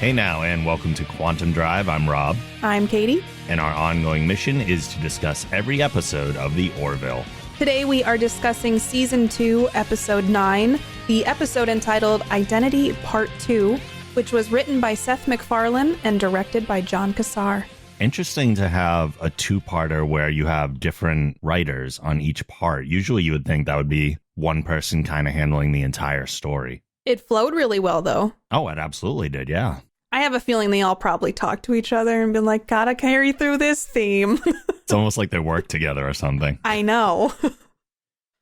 Hey now, and welcome to Quantum Drive. I'm Rob. I'm Katie. And our ongoing mission is to discuss every episode of the Orville. Today we are discussing Season 2, Episode 9, the episode entitled Identity Part 2, which was written by Seth MacFarlane and directed by John Cassar. Interesting to have a two-parter where you have different writers on each part. Usually you would think that would be one person kind of handling the entire story. It flowed really well, though. Oh, it absolutely did, yeah. I have a feeling they all probably talked to each other and been like, gotta carry through this theme. It's almost like they work together or something. I know.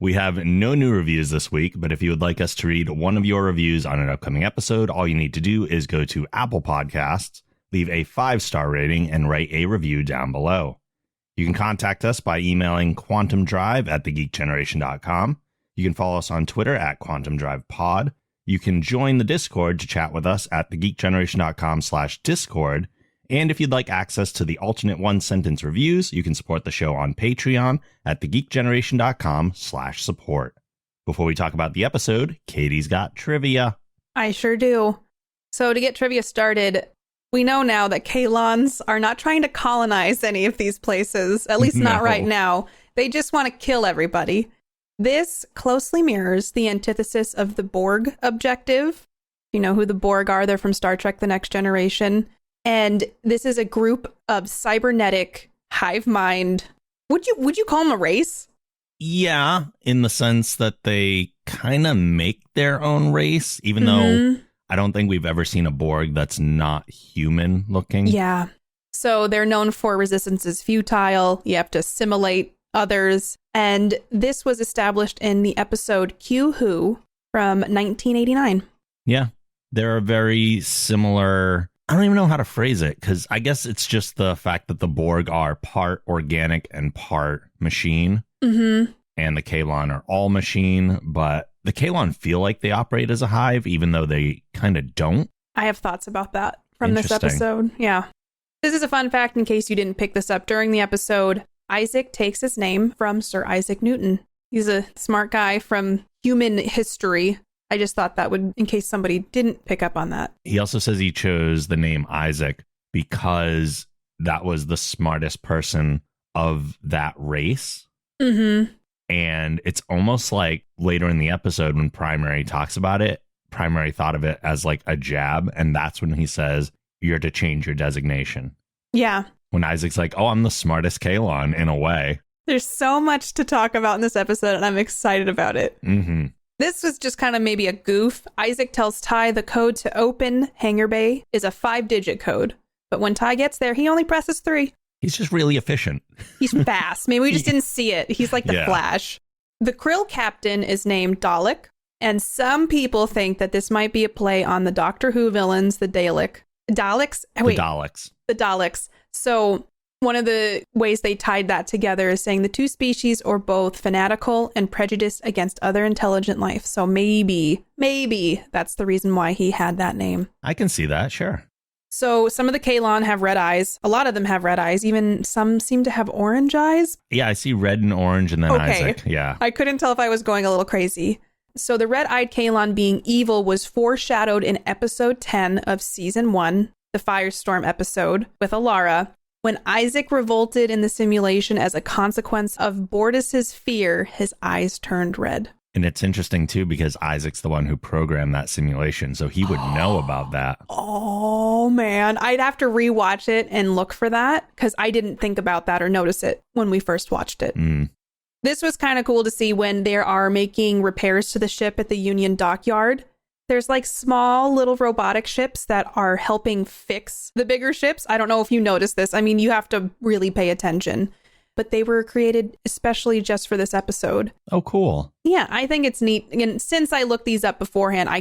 We have no new reviews this week, but if you would like us to read one of your reviews on an upcoming episode, all you need to do is go to Apple Podcasts, leave a 5-star rating, and write a review down below. You can contact us by emailing quantumdrive@thegeekgeneration.com. You can follow us on Twitter at quantumdrivepod. You can join the Discord to chat with us at thegeekgeneration.com/Discord. And if you'd like access to the alternate one-sentence reviews, you can support the show on Patreon at thegeekgeneration.com/support. Before we talk about the episode, Katie's got trivia. I sure do. So to get trivia started, we know now that Kaylons are not trying to colonize any of these places, at least not right now. They just want to kill everybody. This closely mirrors the antithesis of the Borg objective. You know who the Borg are? They're from Star Trek: The Next Generation. And this is a group of cybernetic hive mind. Would you call them a race? Yeah, in the sense that they kind of make their own race, even though I don't think we've ever seen a Borg that's not human looking. Yeah. So they're known for resistance is futile. You have to assimilate others. And this was established in the episode Q Who from 1989. Yeah, they're a very similar. I don't even know how to phrase it, because I guess it's just the fact that the Borg are part organic and part machine. Mm-hmm. And the Kaylon are all machine, but the Kaylon feel like they operate as a hive, even though they kind of don't. I have thoughts about that from this episode. Yeah. This is a fun fact in case you didn't pick this up during the episode. Isaac takes his name from Sir Isaac Newton. He's a smart guy from human history. I just thought that would, in case somebody didn't pick up on that. He also says he chose the name Isaac because that was the smartest person of that race. Mm-hmm. And it's almost like later in the episode when Primary talks about it, Primary thought of it as like a jab. And that's when he says, you're to change your designation. Yeah. When Isaac's like, oh, I'm the smartest Kaylon in a way. There's so much to talk about in this episode, and I'm excited about it. Mm-hmm. This was just kind of maybe a goof. Isaac tells Ty the code to open Hangar Bay is a 5-digit code. But when Ty gets there, he only presses 3. He's just really efficient. He's fast. Maybe we just didn't see it. He's like the Flash. The Krill captain is named Dalek. And some people think that this might be a play on the Doctor Who villains, the Daleks. The Daleks. So one of the ways they tied that together is saying the two species are both fanatical and prejudiced against other intelligent life. So maybe that's the reason why he had that name. I can see that, sure. So some of the Kaylon have red eyes. A lot of them have red eyes. Even some seem to have orange eyes. Yeah, I see red and orange and then Isaac. Yeah. I couldn't tell if I was going a little crazy. So the red-eyed Kaylon being evil was foreshadowed in episode 10 of season 1, the Firestorm episode with Alara, when Isaac revolted in the simulation as a consequence of Bortus's fear. His eyes turned red. And it's interesting, too, because Isaac's the one who programmed that simulation, so he would know about that. Oh, man. I'd have to rewatch it and look for that, because I didn't think about that or notice it when we first watched it. This was kind of cool to see when they are making repairs to the ship at the Union dockyard. There's like small little robotic ships that are helping fix the bigger ships. I don't know if you noticed this. I mean, you have to really pay attention. But they were created especially just for this episode. Oh, cool. Yeah, I think it's neat. And since I looked these up beforehand, I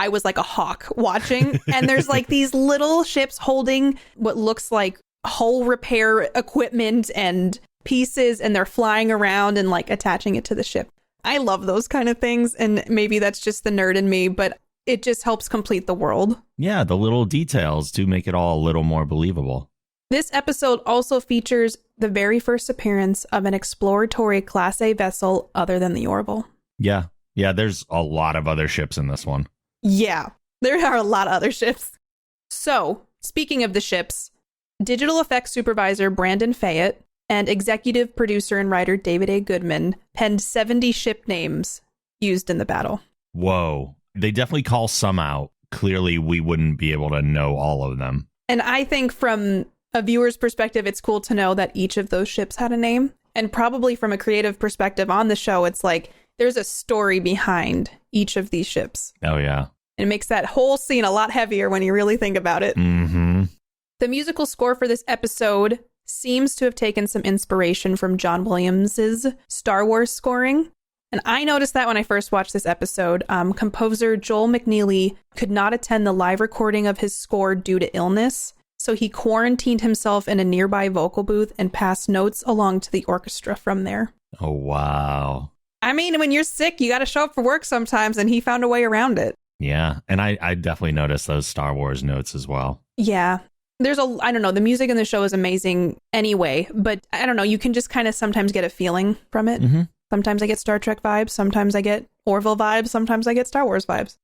was like a hawk watching. And there's like these little ships holding what looks like hull repair equipment and pieces, and they're flying around and like attaching it to the ship. I love those kind of things, and maybe that's just the nerd in me, but it just helps complete the world. Yeah, the little details do make it all a little more believable. This episode also features the very first appearance of an exploratory Class A vessel other than the Orville. Yeah, there's a lot of other ships in this one. Yeah, there are a lot of other ships. So, speaking of the ships, digital effects supervisor Brandon Fayette and executive producer and writer David A. Goodman penned 70 ship names used in the battle. Whoa. They definitely call some out. Clearly, we wouldn't be able to know all of them. And I think from a viewer's perspective, it's cool to know that each of those ships had a name. And probably from a creative perspective on the show, it's like there's a story behind each of these ships. Oh, yeah. And it makes that whole scene a lot heavier when you really think about it. Mm-hmm. The musical score for this episode seems to have taken some inspiration from John Williams's Star Wars scoring. And I noticed that when I first watched this episode. Composer Joel McNeely could not attend the live recording of his score due to illness. So he quarantined himself in a nearby vocal booth and passed notes along to the orchestra from there. Oh, wow. I mean, when you're sick, you got to show up for work sometimes, and he found a way around it. Yeah. And I definitely noticed those Star Wars notes as well. Yeah. I don't know, the music in the show is amazing anyway, but I don't know, you can just kind of sometimes get a feeling from it. Mm-hmm. Sometimes I get Star Trek vibes, sometimes I get Orville vibes, sometimes I get Star Wars vibes.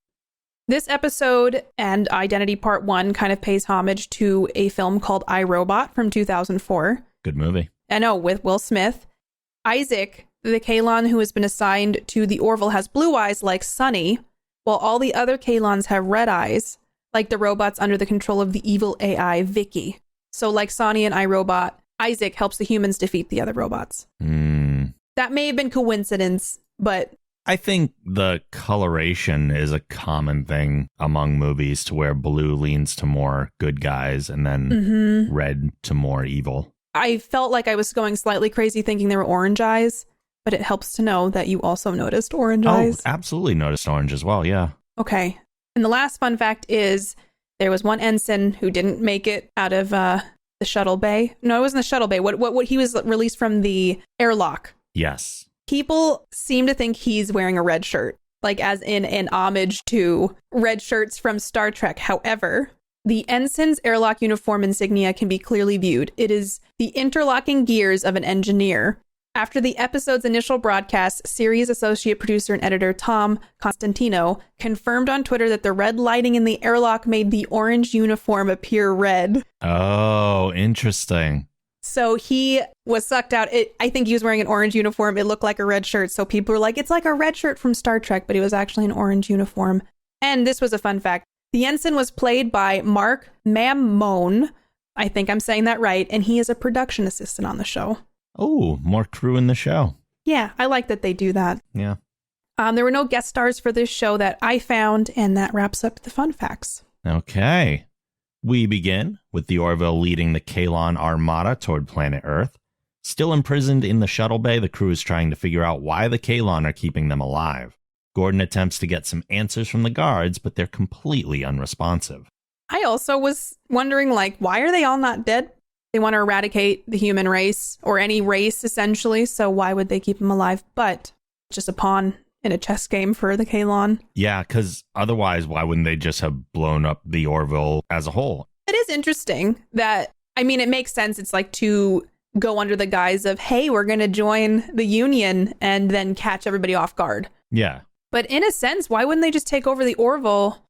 This episode and Identity Part 1 kind of pays homage to a film called I, Robot from 2004. Good movie. I know, with Will Smith. Isaac, the Kaylon who has been assigned to the Orville, has blue eyes like Sunny, while all the other Kaylons have red eyes, like the robots under the control of the evil AI, Vicky. So like Sonny and iRobot, Isaac helps the humans defeat the other robots. That may have been coincidence, but... I think the coloration is a common thing among movies to where blue leans to more good guys and then red to more evil. I felt like I was going slightly crazy thinking they were orange eyes, but it helps to know that you also noticed orange eyes. Oh, absolutely noticed orange as well, yeah. Okay. And the last fun fact is there was one ensign who didn't make it out of the shuttle bay. No, it wasn't the shuttle bay. What he was released from the airlock. Yes. People seem to think he's wearing a red shirt, like as in an homage to red shirts from Star Trek. However, the ensign's airlock uniform insignia can be clearly viewed. It is the interlocking gears of an engineer. After the episode's initial broadcast, series associate producer and editor Tom Constantino confirmed on Twitter that the red lighting in the airlock made the orange uniform appear red. Oh, interesting. So he was sucked out. I think he was wearing an orange uniform. It looked like a red shirt. So people were like, it's like a red shirt from Star Trek, but it was actually an orange uniform. And this was a fun fact. The ensign was played by Mark Mammone. I think I'm saying that right. And he is a production assistant on the show. Oh, more crew in the show. Yeah, I like that they do that. Yeah. There were no guest stars for this show that I found, and that wraps up the fun facts. Okay. We begin with the Orville leading the Kaylon armada toward planet Earth. Still imprisoned in the shuttle bay, the crew is trying to figure out why the Kaylon are keeping them alive. Gordon attempts to get some answers from the guards, but they're completely unresponsive. I also was wondering, why are they all not dead? They want to eradicate the human race, or any race, essentially, so why would they keep them alive? But just a pawn in a chess game for the Kaylon. Yeah, because otherwise, why wouldn't they just have blown up the Orville as a whole? It is interesting that, it makes sense. It's like to go under the guise of, hey, we're going to join the Union and then catch everybody off guard. Yeah. But in a sense, why wouldn't they just take over the Orville?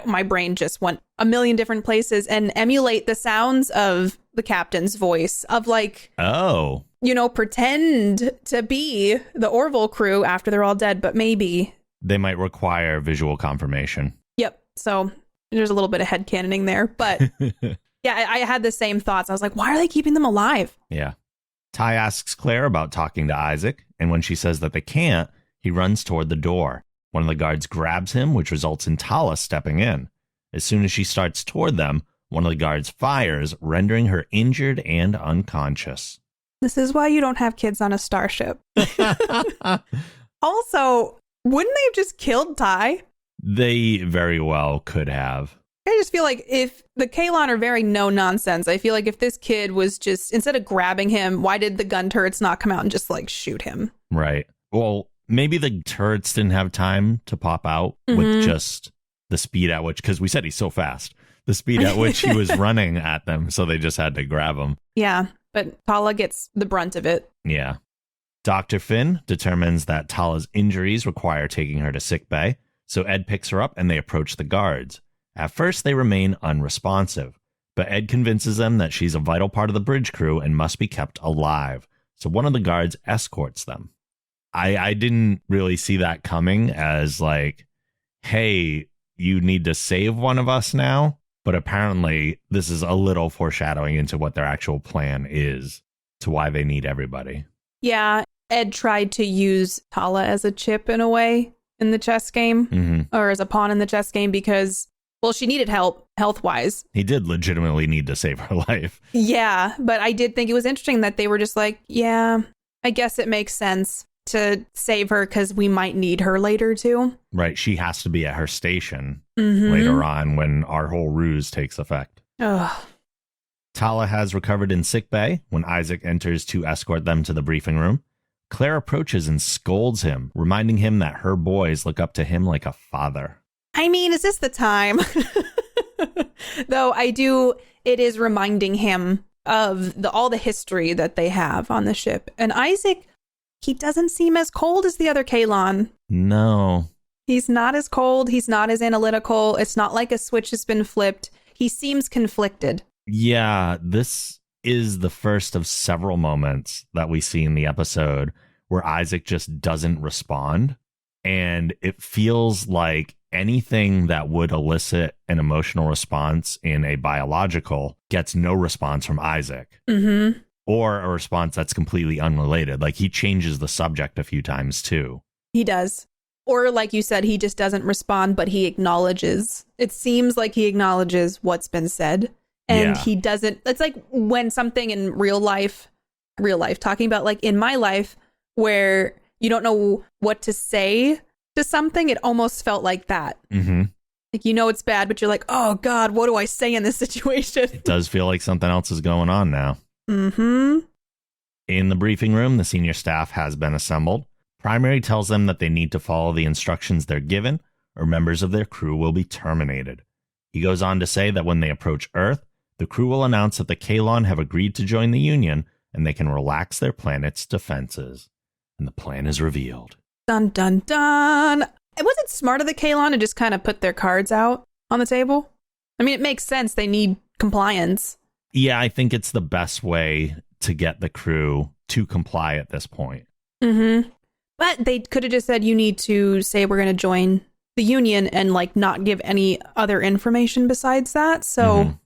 My brain just went a million different places and emulate the sounds of the captain's voice of pretend to be the Orville crew after they're all dead, but maybe they might require visual confirmation. Yep. So there's a little bit of headcanoning there, but yeah, I had the same thoughts. I was like, why are they keeping them alive? Yeah. Ty asks Claire about talking to Isaac, and when she says that they can't, he runs toward the door. One of the guards grabs him, which results in Tala stepping in. As soon as she starts toward them, one of the guards fires, rendering her injured and unconscious. This is why you don't have kids on a starship. Also, wouldn't they have just killed Ty? They very well could have. I just feel like if the Kaylon are very no nonsense, I feel like if this kid was just, instead of grabbing him, why did the gun turrets not come out and just shoot him? Right. Well, maybe the turrets didn't have time to pop out with just the speed at which, because we said he's so fast, the speed at which he was running at them. So they just had to grab him. Yeah, but Tala gets the brunt of it. Yeah. Dr. Finn determines that Tala's injuries require taking her to sickbay. So Ed picks her up and they approach the guards. At first, they remain unresponsive, but Ed convinces them that she's a vital part of the bridge crew and must be kept alive, so one of the guards escorts them. I didn't really see that coming as like, hey, you need to save one of us now, but apparently this is a little foreshadowing into what their actual plan is, to why they need everybody. Yeah, Ed tried to use Tala as a chip in a way in the chess game, or as a pawn in the chess game because, well, she needed help health-wise. He did legitimately need to save her life. Yeah, but I did think it was interesting that they were just like, yeah, I guess it makes sense to save her because we might need her later too. Right, she has to be at her station later on when our whole ruse takes effect. Ugh. Tala has recovered in sickbay when Isaac enters to escort them to the briefing room. Claire approaches and scolds him, reminding him that her boys look up to him like a father. I mean, is this the time? Though it is reminding him of all the history that they have on the ship. And Isaac, he doesn't seem as cold as the other Kaylon. No. He's not as cold. He's not as analytical. It's not like a switch has been flipped. He seems conflicted. Yeah, this is the first of several moments that we see in the episode where Isaac just doesn't respond. And it feels like anything that would elicit an emotional response in a biological gets no response from Isaac. Or a response that's completely unrelated. Like, he changes the subject a few times, too. He does. Or, like you said, he just doesn't respond, but he acknowledges. It seems like he acknowledges what's been said. And he doesn't. It's like when something in real life, talking about like in my life, where you don't know what to say to something. It almost felt like that. Like, you know, it's bad, but you're like, oh, God, what do I say in this situation? It does feel like something else is going on now. In the briefing room, the senior staff has been assembled. Primary tells them that they need to follow the instructions they're given, or members of their crew will be terminated. He goes on to say that when they approach Earth, the crew will announce that the Kaylon have agreed to join the Union, and they can relax their planet's defenses. And the plan is revealed. Dun, dun, dun. Was it smart of the Kaylon to just kind of put their cards out on the table? I mean, it makes sense. They need compliance. Yeah, I think it's the best way to get the crew to comply at this point. But they could have just said, you need to say we're going to join the Union and like not give any other information besides that. So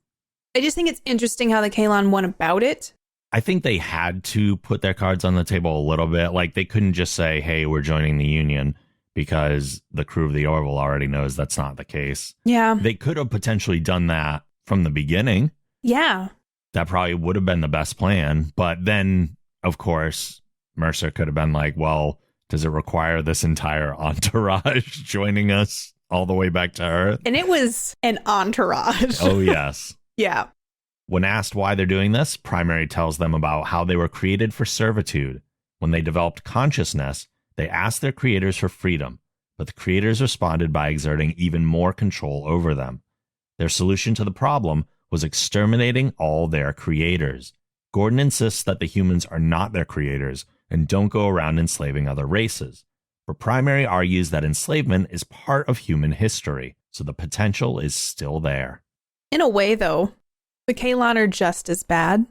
I just think it's interesting how the Kaylon went about it. I think they had to put their cards on the table a little bit. Like, they couldn't just say, hey, we're joining the Union, because the crew of the Orville already knows that's not the case. Yeah. They could have potentially done that from the beginning. Yeah. That probably would have been the best plan. But then, of course, Mercer could have been like, well, does it require this entire entourage joining us all the way back to Earth? And it was an entourage. Oh, yes. Yeah. When asked why they're doing this, Primary tells them about how they were created for servitude. When they developed consciousness, they asked their creators for freedom, but the creators responded by exerting even more control over them. Their solution to the problem was exterminating all their creators. Gordon insists that the humans are not their creators and don't go around enslaving other races. But Primary argues that enslavement is part of human history, so the potential is still there. In a way, though, the Kaylon are just as bad.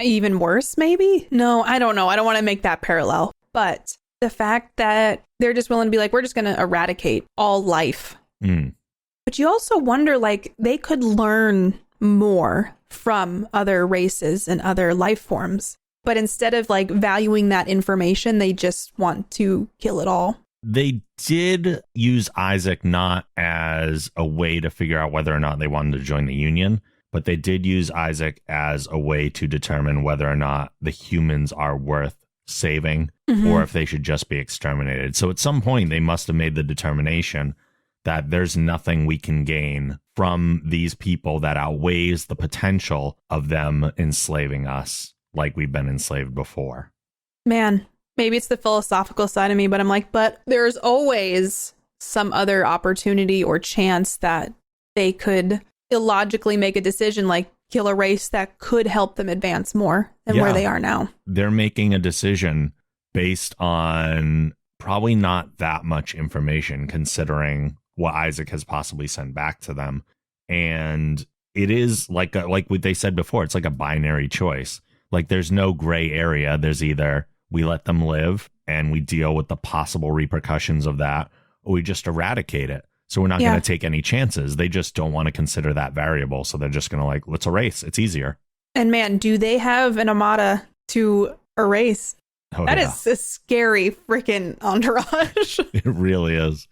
Even worse, maybe? No, I don't know. I don't want to make that parallel. But the fact that they're just willing to be like, we're just going to eradicate all life. But you also wonder, like, they could learn more from other races and other life forms. But instead of like valuing that information, they just want to kill it all. They did use Isaac not as a way to figure out whether or not they wanted to join the Union, but they did use Isaac as a way to determine whether or not the humans are worth saving or if they should just be exterminated. So at some point, they must have made the determination that there's nothing we can gain from these people that outweighs the potential of them enslaving us like we've been enslaved before. Man, maybe it's the philosophical side of me, but I'm like, but there's always some other opportunity or chance that they could illogically make a decision, like kill a race that could help them advance more than where they are now. They're making a decision based on probably not that much information, considering what Isaac has possibly sent back to them. And it is like what they said before, it's like a binary choice. Like there's no gray area. There's either we let them live and we deal with the possible repercussions of that, or we just eradicate it. So we're not going to take any chances. They just don't want to consider that variable. So they're just going to like, let's erase. It's easier. And man, do they have an armada to erase? Oh, that is a scary freaking entourage. It really is.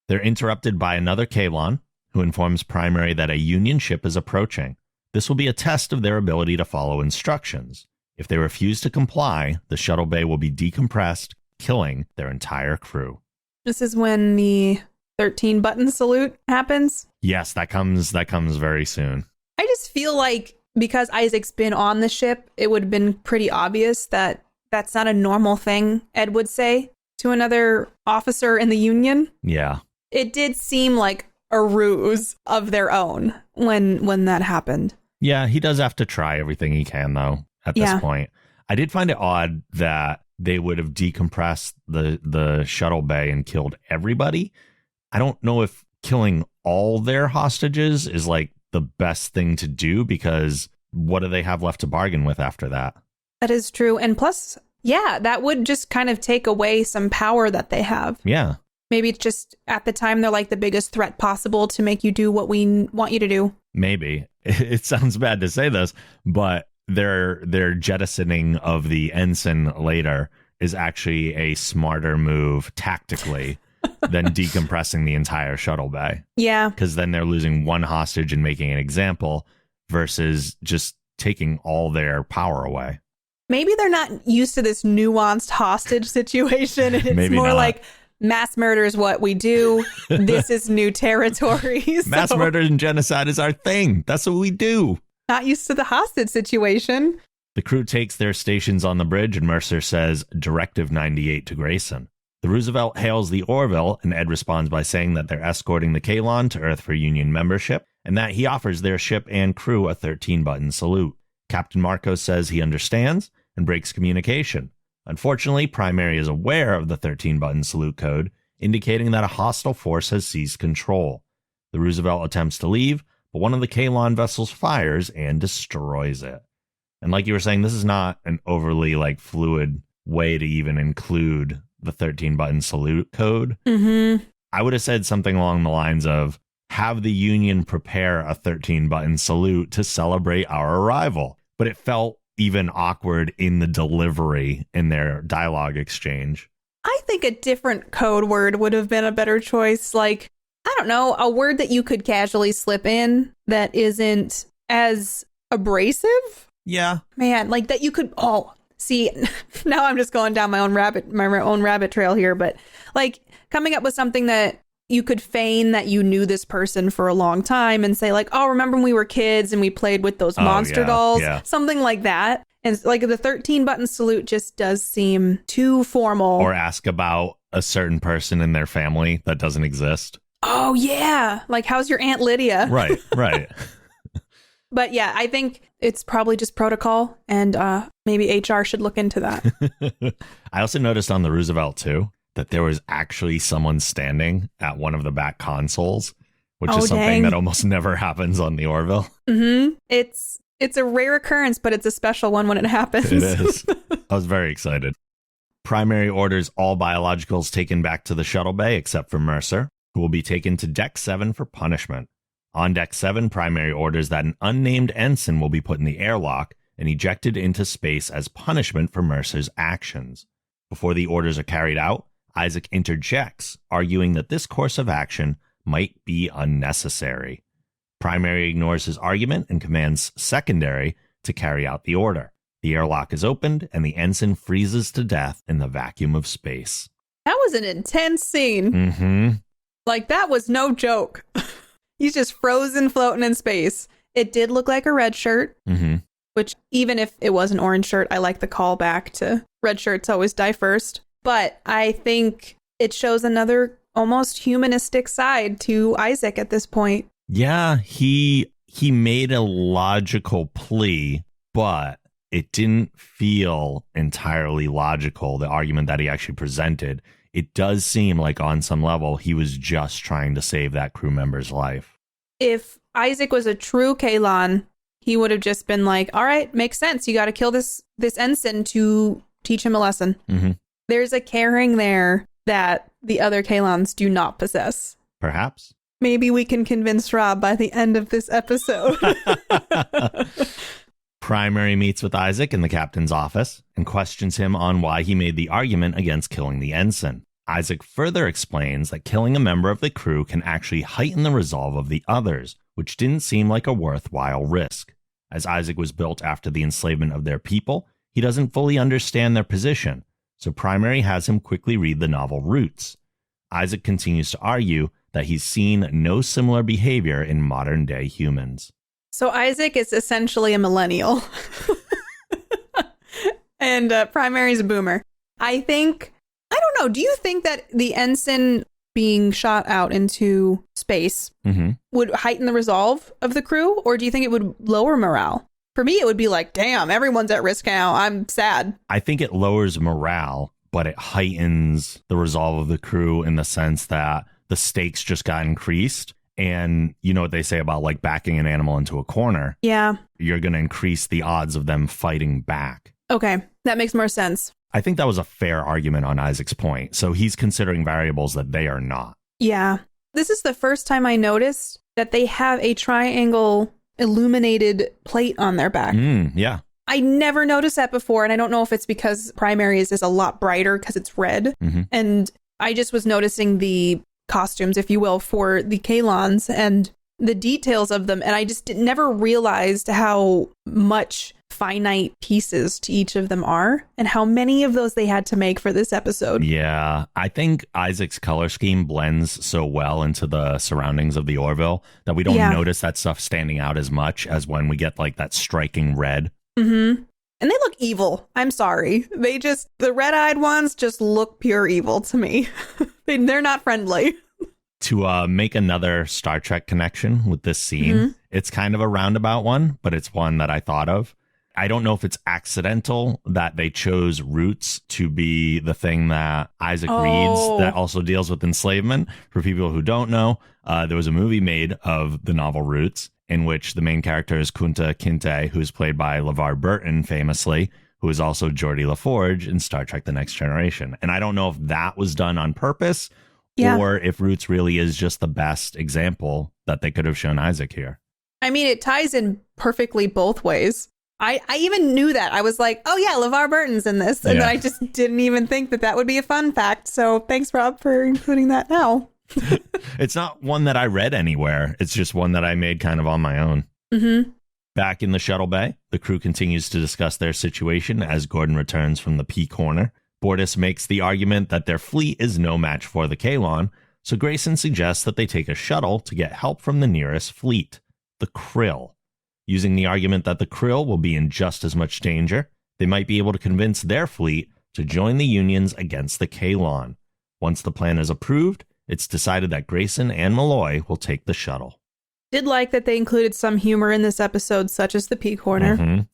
They're interrupted by another Kaylon, who informs Primary that a Union ship is approaching. This will be a test of their ability to follow instructions. If they refuse to comply, the shuttle bay will be decompressed, killing their entire crew. This is when the 13-button salute happens? Yes, that comes very soon. I just feel like because Isaac's been on the ship, it would have been pretty obvious that that's not a normal thing, Ed would say, to another officer in the Union. Yeah. It did seem like a ruse of their own when that happened. Yeah, he does have to try everything he can, though, at this point. I did find it odd that they would have decompressed the shuttle bay and killed everybody. I don't know if killing all their hostages is like the best thing to do, because what do they have left to bargain with after that? That is true. And plus, yeah, that would just kind of take away some power that they have. Yeah. Maybe it's just at the time they're like the biggest threat possible to make you do what we want you to do. Maybe. It sounds bad to say this, but their jettisoning of the ensign later is actually a smarter move tactically than decompressing the entire shuttle bay. Yeah. Because then they're losing one hostage and making an example versus just taking all their power away. Maybe they're not used to this nuanced hostage situation. And it's Maybe more not. like mass murder is what we do. This is new territory. Mass murder and genocide is our thing. That's what we do. Not used to the hostage situation. The crew takes their stations on the bridge, and Mercer says Directive 98 to Grayson. The Roosevelt hails the Orville, and Ed responds by saying that they're escorting the Kaylon to Earth for Union membership, and that he offers their ship and crew a 13-button salute. Captain Marcos says he understands and breaks communication. Unfortunately, Primary is aware of the 13-button salute code, indicating that a hostile force has seized control. The Roosevelt attempts to leave, but one of the Kaylon vessels fires and destroys it. And like you were saying, this is not an overly fluid way to even include the 13-button salute code. Mm-hmm. I would have said something along the lines of, have the Union prepare a 13-button salute to celebrate our arrival. But it felt even awkward in the delivery in their dialogue exchange. I think a different code word would have been a better choice. Like, I don't know, a word that you could casually slip in that isn't as abrasive. Yeah. Man, like that you could, see, now I'm just going down my own rabbit trail here, but like coming up with something that you could feign that you knew this person for a long time and say like, oh, remember when we were kids and we played with those monster dolls? Yeah. Something like that. And like the 13-button salute just does seem too formal. Or ask about a certain person in their family that doesn't exist. Oh, yeah. Like, how's your Aunt Lydia? Right. But yeah, I think it's probably just protocol, and maybe HR should look into that. I also noticed on the Roosevelt, too, that there was actually someone standing at one of the back consoles, which is something that almost never happens on the Orville. Mm-hmm. It's a rare occurrence, but it's a special one when it happens. It is. I was very excited. Primary orders all biologicals taken back to the shuttle bay except for Mercer, who will be taken to Deck 7 for punishment. On Deck 7, Primary orders that an unnamed ensign will be put in the airlock and ejected into space as punishment for Mercer's actions. Before the orders are carried out, Isaac interjects, arguing that this course of action might be unnecessary. Primary ignores his argument and commands Secondary to carry out the order. The airlock is opened, and the ensign freezes to death in the vacuum of space. That was an intense scene. Mm-hmm. Like, that was no joke. He's just frozen, floating in space. It did look like a red shirt, which even if it was an orange shirt, I like the callback to red shirts always die first. But I think it shows another almost humanistic side to Isaac at this point. Yeah, he made a logical plea, but it didn't feel entirely logical, the argument that he actually presented. It does seem like on some level he was just trying to save that crew member's life. if Isaac was a true Kaylon, he would have just been like, all right, makes sense. You got to kill this ensign to teach him a lesson. Mm-hmm. There's a caring there that the other Kaylons do not possess. Perhaps. Maybe we can convince Rob by the end of this episode. Primary meets with Isaac in the captain's office and questions him on why he made the argument against killing the ensign. Isaac further explains that killing a member of the crew can actually heighten the resolve of the others, which didn't seem like a worthwhile risk. As Isaac was built after the enslavement of their people, he doesn't fully understand their position, so Primary has him quickly read the novel Roots. Isaac continues to argue that he's seen no similar behavior in modern-day humans. So Isaac is essentially a millennial. And Primary's a boomer. I don't know, do you think that the ensign being shot out into space would heighten the resolve of the crew? Or do you think it would lower morale? For me, it would be like, damn, everyone's at risk now. I'm sad. I think it lowers morale, but it heightens the resolve of the crew in the sense that the stakes just got increased. And you know what they say about like backing an animal into a corner? Yeah. You're going to increase the odds of them fighting back. Okay, that makes more sense. I think that was a fair argument on Isaac's point. So he's considering variables that they are not. Yeah. This is the first time I noticed that they have a triangle illuminated plate on their back. Yeah. I never noticed that before, and I don't know if it's because Primary's is a lot brighter because it's red. And I just was noticing the costumes, if you will, for the Kaylons and the details of them, and I just never realized how much finite pieces to each of them are and how many of those they had to make for this episode. Yeah, I think Isaac's color scheme blends so well into the surroundings of the Orville that we don't notice that stuff standing out as much as when we get like that striking red. And they look evil. I'm sorry. The red-eyed ones just look pure evil to me. They're not friendly. To make another Star Trek connection with this scene, it's kind of a roundabout one, but it's one that I thought of. I don't know if it's accidental that they chose Roots to be the thing that Isaac reads that also deals with enslavement. For people who don't know, there was a movie made of the novel Roots in which the main character is Kunta Kinte, who's played by LeVar Burton famously, who is also Geordie LaForge in Star Trek The Next Generation. And I don't know if that was done on purpose or if Roots really is just the best example that they could have shown Isaac here. I mean, it ties in perfectly both ways. I even knew that. I was like, oh yeah, LeVar Burton's in this. And then I just didn't even think that would be a fun fact. So thanks, Rob, for including that now. It's not one that I read anywhere. It's just one that I made kind of on my own. Back in the shuttle bay, the crew continues to discuss their situation as Gordon returns from the P corner. Bortus makes the argument that their fleet is no match for the Kaylon, so Grayson suggests that they take a shuttle to get help from the nearest fleet, the Krill. Using the argument that the Krill will be in just as much danger, they might be able to convince their fleet to join the Unions against the Kaylon. Once the plan is approved, it's decided that Grayson and Malloy will take the shuttle. Did like that they included some humor in this episode, such as the P corner.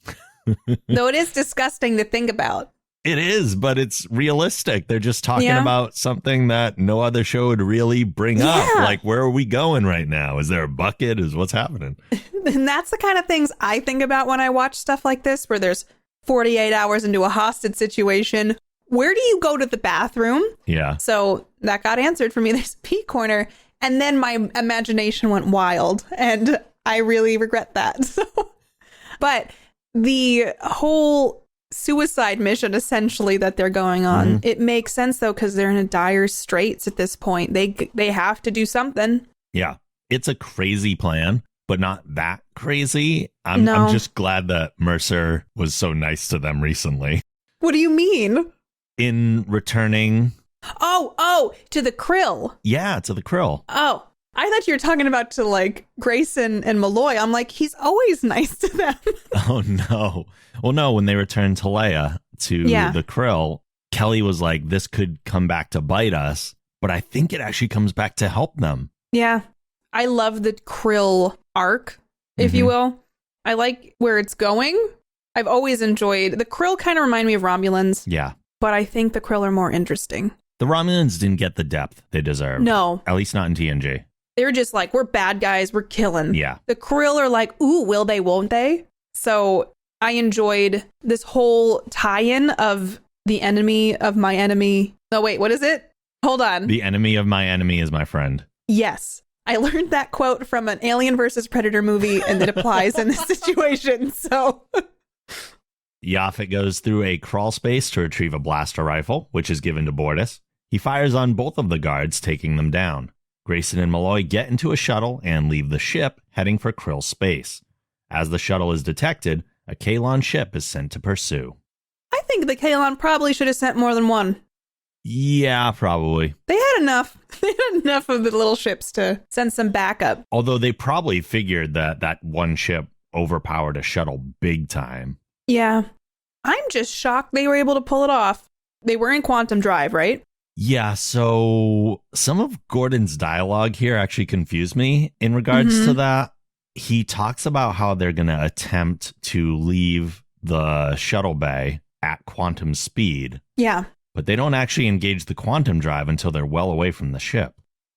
Though it is disgusting to think about. It is, but it's realistic. They're just talking about something that no other show would really bring up. Like, where are we going right now? Is there a bucket? What's happening? And that's the kind of things I think about when I watch stuff like this, where there's 48 hours into a hostage situation. Where do you go to the bathroom? Yeah. So that got answered for me. There's a P corner. And then my imagination went wild. And I really regret that. But the whole suicide mission, essentially, that they're going on, it makes sense, though, because they're in a dire straits at this point. They have to do something. Yeah. It's a crazy plan, but not that crazy. I'm just glad that Mercer was so nice to them recently. What do you mean? In returning... Oh, to the Krill. Yeah, to the Krill. Oh, I thought you were talking about to like Grayson and Malloy. I'm like, he's always nice to them. Oh, no. Well, no, when they returned to Leia to the Krill, Kelly was like, this could come back to bite us, but I think it actually comes back to help them. Yeah. I love the Krill arc, if you will. I like where it's going. I've always enjoyed the Krill. Kind of remind me of Romulans. Yeah. But I think the Krill are more interesting. The Romulans didn't get the depth they deserved. No. At least not in TNG. They're just like, we're bad guys, we're killing. Yeah. The Krill are like, ooh, will they, won't they? So I enjoyed this whole tie-in of the enemy of my enemy. No, wait, what is it? Hold on. The enemy of my enemy is my friend. Yes. I learned that quote from an Alien versus Predator movie, and it applies in this situation. So Yaphet goes through a crawl space to retrieve a blaster rifle, which is given to Bortus. He fires on both of the guards, taking them down. Grayson and Malloy get into a shuttle and leave the ship, heading for Krill space. As the shuttle is detected, a Kaylon ship is sent to pursue. I think the Kaylon probably should have sent more than one. Yeah, probably. They had enough. They had enough of the little ships to send some backup. Although they probably figured that one ship overpowered a shuttle big time. Yeah. I'm just shocked they were able to pull it off. They were in quantum drive, right? Yeah, so some of Gordon's dialogue here actually confused me in regards to that. He talks about how they're going to attempt to leave the shuttle bay at quantum speed. Yeah. But they don't actually engage the quantum drive until they're well away from the ship.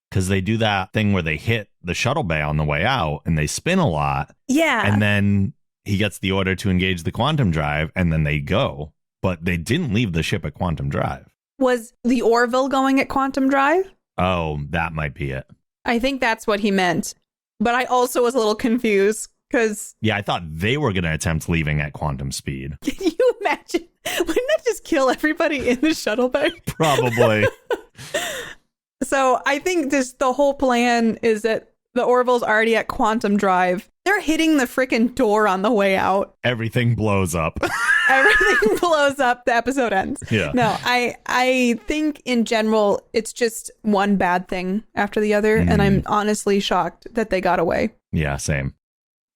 Because they do that thing where they hit the shuttle bay on the way out and they spin a lot. Yeah. And then he gets the order to engage the quantum drive and then they go. But they didn't leave the ship at quantum drive. Was the Orville going at quantum drive? Oh, that might be it. I think that's what he meant. But I also was a little confused because... Yeah, I thought they were going to attempt leaving at quantum speed. Can you imagine? Wouldn't that just kill everybody in the shuttle bay? Probably. So I think the whole plan is that the Orville's already at quantum drive. They're hitting the freaking door on the way out. Everything blows up. Everything blows up. The episode ends. Yeah. No, I think in general, it's just one bad thing after the other. And I'm honestly shocked that they got away. Yeah, same.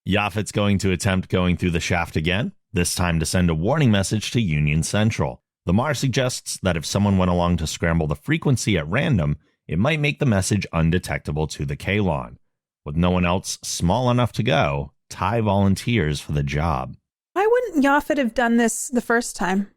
Yaphet's going to attempt going through the shaft again, this time to send a warning message to Union Central. The Mar suggests that if someone went along to scramble the frequency at random, it might make the message undetectable to the Kaylon. With no one else small enough to go, Ty volunteers for the job. Why wouldn't Yaphet have done this the first time?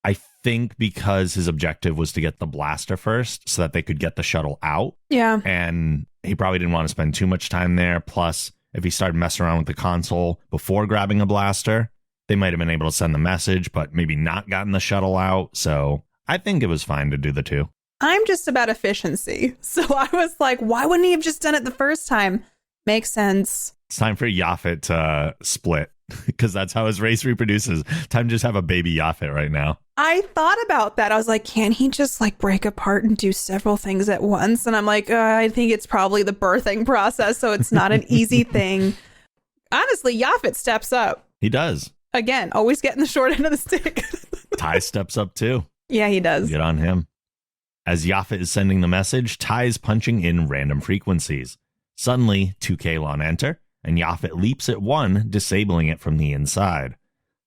I think because his objective was to get the blaster first so that they could get the shuttle out. Yeah. And he probably didn't want to spend too much time there. Plus, if he started messing around with the console before grabbing a blaster, they might have been able to send the message, but maybe not gotten the shuttle out. So I think it was fine to do the two. I'm just about efficiency. So I was like, why wouldn't he have just done it the first time? Makes sense. It's time for Yaphet to split because that's how his race reproduces. Time to just have a baby Yaphet right now. I thought about that. I was like, can he just like break apart and do several things at once? And I'm like, I think it's probably the birthing process. So it's not an easy thing. Honestly, Yaphet steps up. He does. Again, always getting the short end of the stick. Ty steps up too. Yeah, he does. Good on him. As Yaphet is sending the message, Ty is punching in random frequencies. Suddenly, 2 Kaylon enter, and Yaphet leaps at one, disabling it from the inside.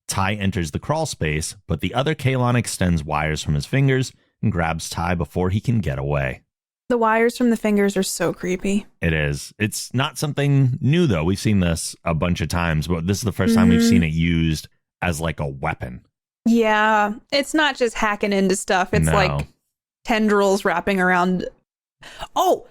Ty enters the crawl space, but the other Kaylon extends wires from his fingers and grabs Ty before he can get away. The wires from the fingers are so creepy. It is. It's not something new, though. We've seen this a bunch of times, but this is the first time we've seen it used as like a weapon. Yeah, it's not just hacking into stuff. It's like tendrils wrapping around. Oh,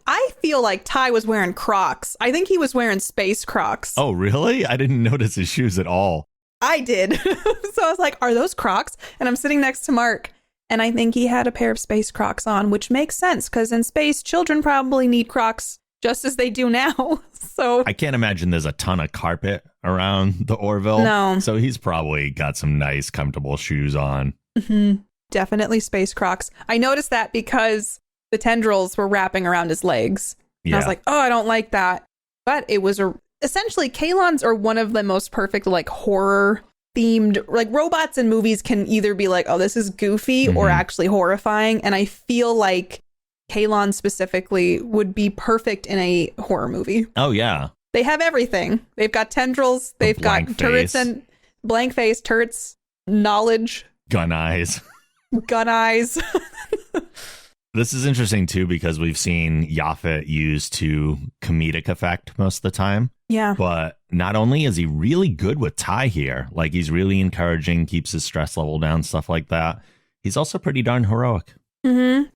I feel like Ty was wearing Crocs. I think he was wearing space Crocs. Oh, really? I didn't notice his shoes at all. I did. So I was like, are those Crocs? And I'm sitting next to Mark, and I think he had a pair of space Crocs on, which makes sense because in space, children probably need Crocs just as they do now. So I can't imagine there's a ton of carpet around the Orville. No. So he's probably got some nice, comfortable shoes on. Mm-hmm. Definitely space Crocs. I noticed that because the tendrils were wrapping around his legs. Yeah. I was like, oh, I don't like that. But it was essentially Kaylons are one of the most perfect like horror themed, like robots in movies can either be like, oh, this is goofy or actually horrifying. And I feel like Kaylon specifically would be perfect in a horror movie. Oh, yeah. They have everything. They've got tendrils. They've got turrets and blank face, turrets, knowledge. Gun eyes. Gun eyes. This is interesting, too, because we've seen Yaphet used to comedic effect most of the time. Yeah. But not only is he really good with Ty here, like he's really encouraging, keeps his stress level down, stuff like that. He's also pretty darn heroic. Mm-hmm.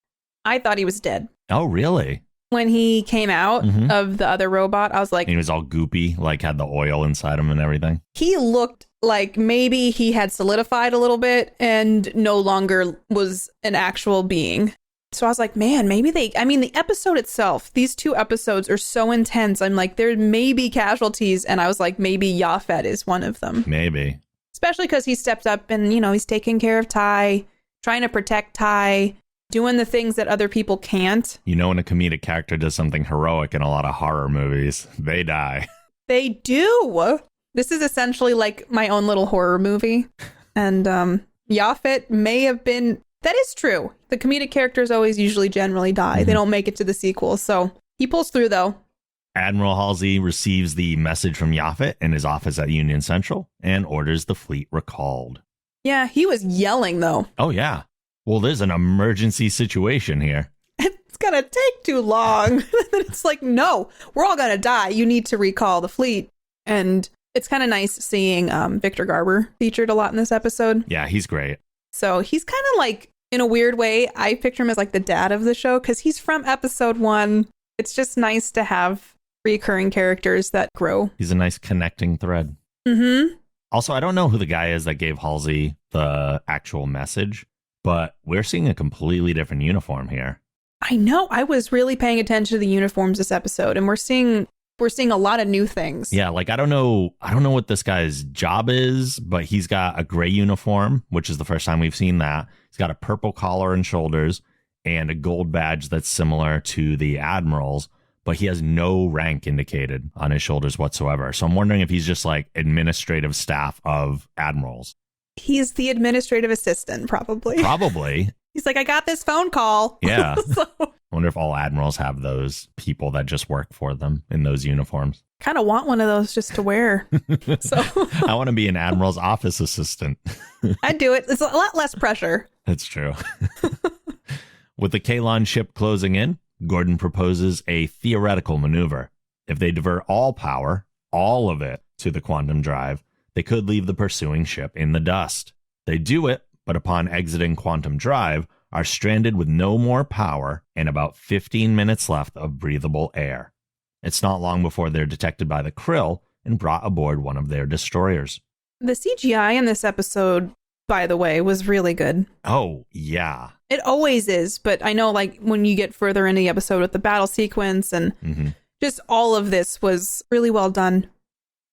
I thought he was dead. Oh, really? when he came out of the other robot. I was like, and he was all goopy, like had the oil inside him and everything. He looked like maybe he had solidified a little bit and no longer was an actual being. So I was like, man, maybe the episode itself, these 2 episodes are so intense. I'm like, there may be casualties. And I was like, maybe Yaphet is one of them. Maybe. Especially because he stepped up and, he's taking care of Ty, trying to protect Ty, doing the things that other people can't. When a comedic character does something heroic in a lot of horror movies, they die. They do. This is essentially like my own little horror movie. And Yaphet may have been... That is true. The comedic characters always usually generally die. They don't make it to the sequel. So he pulls through, though. Admiral Halsey receives the message from Yaphet in his office at Union Central and orders the fleet recalled. Yeah, he was yelling, though. Oh, yeah. Well, there's an emergency situation here. It's going to take too long. It's like, no, we're all going to die. You need to recall the fleet. And it's kind of nice seeing Victor Garber featured a lot in this episode. Yeah, he's great. So he's kind of like, in a weird way, I picture him as like the dad of the show because he's from episode 1. It's just nice to have recurring characters that grow. He's a nice connecting thread. Also, I don't know who the guy is that gave Halsey the actual message, but we're seeing a completely different uniform here. I know. I was really paying attention to the uniforms this episode, and we're seeing a lot of new things. Yeah, like I don't know what this guy's job is, but he's got a gray uniform, which is the first time we've seen that. He's got a purple collar and shoulders and a gold badge that's similar to the Admiral's, but he has no rank indicated on his shoulders whatsoever. So I'm wondering if he's just like administrative staff of Admirals. He's the administrative assistant, probably. Probably. He's like, I got this phone call. Yeah. So, I wonder if all Admirals have those people that just work for them in those uniforms. kind of want one of those just to wear. So I want to be an Admiral's office assistant. I'd do it. It's a lot less pressure. That's true. With the Kaylon ship closing in, Gordon proposes a theoretical maneuver. If they divert all power, all of it, to the quantum drive, they could leave the pursuing ship in the dust. They do it, but upon exiting quantum drive, are stranded with no more power and about 15 minutes left of breathable air. It's not long before they're detected by the Krill and brought aboard one of their destroyers. The CGI in this episode, by the way, was really good. Oh, yeah. It always is, but I know like when you get further into the episode with the battle sequence and just all of this was really well done.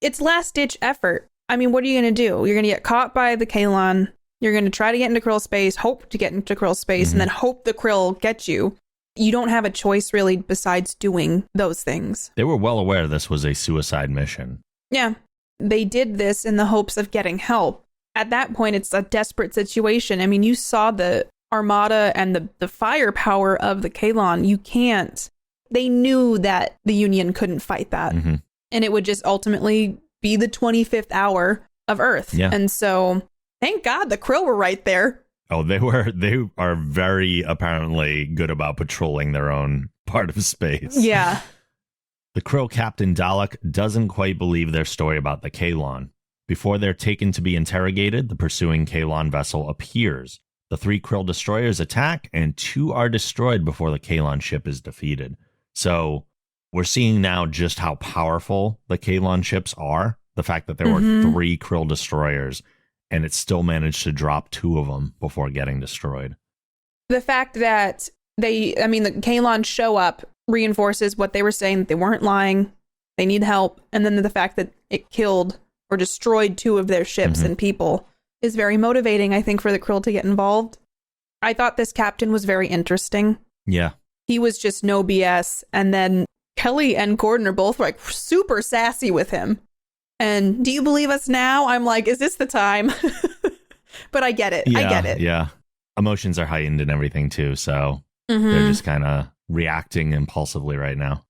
It's last-ditch effort. I mean, what are you going to do? You're going to get caught by the Kaylon. You're going to try to get into Krill space, hope to get into Krill space, and then hope the Krill get you. You don't have a choice really besides doing those things. They were well aware this was a suicide mission. Yeah. They did this in the hopes of getting help. At that point, it's a desperate situation. I mean, you saw the armada and the firepower of the Kaylon. You can't. They knew that the Union couldn't fight that. And it would just ultimately be the 25th hour of Earth. Yeah. And so, thank God the Krill were right there. Oh, they are very apparently good about patrolling their own part of space. Yeah. The Krill Captain Dalek doesn't quite believe their story about the Kaylon. Before they're taken to be interrogated, the pursuing Kaylon vessel appears. The 3 Krill destroyers attack, and 2 are destroyed before the Kaylon ship is defeated. So, we're seeing now just how powerful the Kaylon ships are. The fact that there were 3 Krill destroyers, and it still managed to drop 2 of them before getting destroyed. The fact that the Kaylon show up reinforces what they were saying, that they weren't lying, they need help, and then the fact that it killed or destroyed 2 of their ships and people is very motivating, I think, for the Krill to get involved. I thought this captain was very interesting. Yeah. He was just no BS, and then Kelly and Gordon are both like super sassy with him. And do you believe us now? I'm like, is this the time? But I get it. Yeah, I get it. Yeah. Emotions are heightened and everything too. So they're just kind of reacting impulsively right now.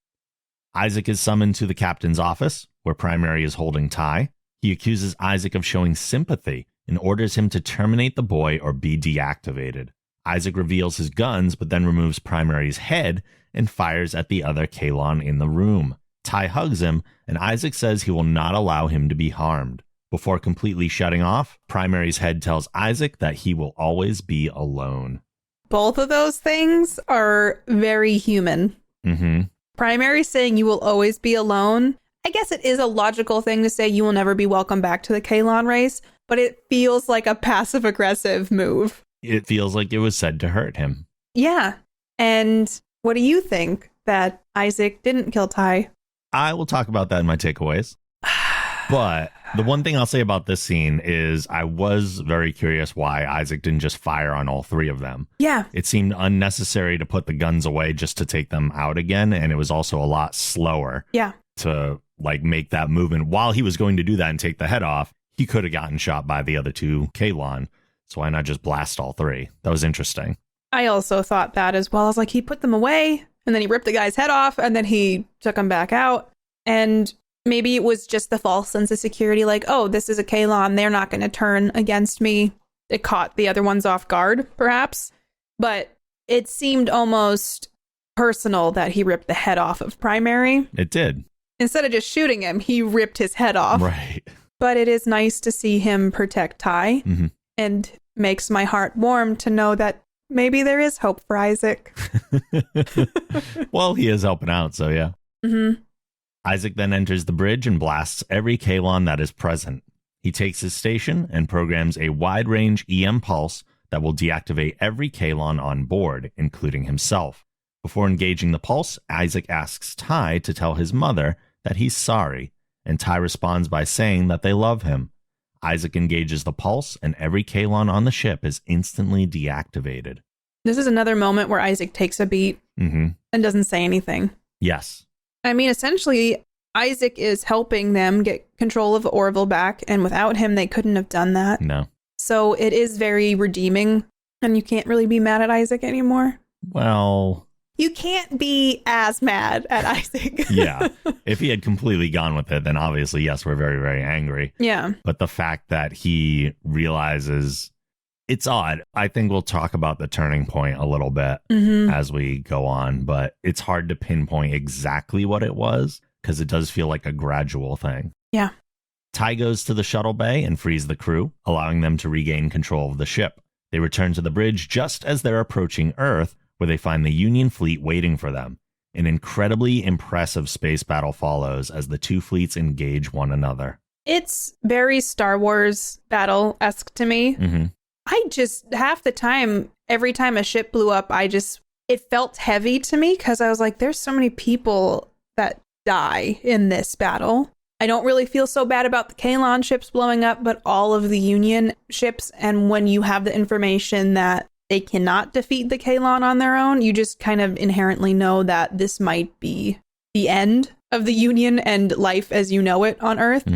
Isaac is summoned to the captain's office where Primary is holding Ty. He accuses Isaac of showing sympathy and orders him to terminate the boy or be deactivated. Isaac reveals his guns, but then removes Primary's head and fires at the other Kaylon in the room. Ty hugs him, and Isaac says he will not allow him to be harmed. Before completely shutting off, Primary's head tells Isaac that he will always be alone. Both of those things are very human. Mm-hmm. Primary saying you will always be alone. I guess it is a logical thing to say you will never be welcome back to the Kaylon race, but it feels like a passive-aggressive move. It feels like it was said to hurt him. Yeah. And what do you think that Isaac didn't kill Ty? I will talk about that in my takeaways. But the one thing I'll say about this scene is I was very curious why Isaac didn't just fire on all three of them. Yeah. It seemed unnecessary to put the guns away just to take them out again. And it was also a lot slower. Yeah. To like make that movement. While he was going to do that and take the head off, he could have gotten shot by the other two Kaylon. So why not just blast all three? That was interesting. I also thought that as well. I was like, he put them away and then he ripped the guy's head off and then he took them back out. And maybe it was just the false sense of security, like, oh, this is a Kaylon. They're not going to turn against me. It caught the other ones off guard, perhaps. But it seemed almost personal that he ripped the head off of Primary. It did. Instead of just shooting him, he ripped his head off. Right. But it is nice to see him protect Ty. Mm-hmm. And makes my heart warm to know that maybe there is hope for Isaac. Well, he is helping out, so yeah. Mm-hmm. Isaac then enters the bridge and blasts every Kaylon that is present. He takes his station and programs a wide-range EM pulse that will deactivate every Kaylon on board, including himself. Before engaging the pulse, Isaac asks Ty to tell his mother that he's sorry, and Ty responds by saying that they love him. Isaac engages the pulse, and every Kaylon on the ship is instantly deactivated. This is another moment where Isaac takes a beat and doesn't say anything. Yes. I mean, essentially, Isaac is helping them get control of Orville back, and without him, they couldn't have done that. No. So it is very redeeming, and you can't really be mad at Isaac anymore. Well... You can't be as mad at Isaac. Yeah. If he had completely gone with it, then obviously, yes, we're very, very angry. Yeah. But the fact that he realizes... It's odd. I think we'll talk about the turning point a little bit as we go on, but it's hard to pinpoint exactly what it was because it does feel like a gradual thing. Yeah. Ty goes to the shuttle bay and frees the crew, allowing them to regain control of the ship. They return to the bridge just as they're approaching Earth, where they find the Union fleet waiting for them. An incredibly impressive space battle follows as the two fleets engage one another. It's very Star Wars battle-esque to me. I just, half the time, every time a ship blew up, it felt heavy to me because I was like, there's so many people that die in this battle. I don't really feel so bad about the Kaylon ships blowing up, but all of the Union ships, and when you have the information that they cannot defeat the Kaylon on their own, you just kind of inherently know that this might be the end of the Union and life as you know it on Earth.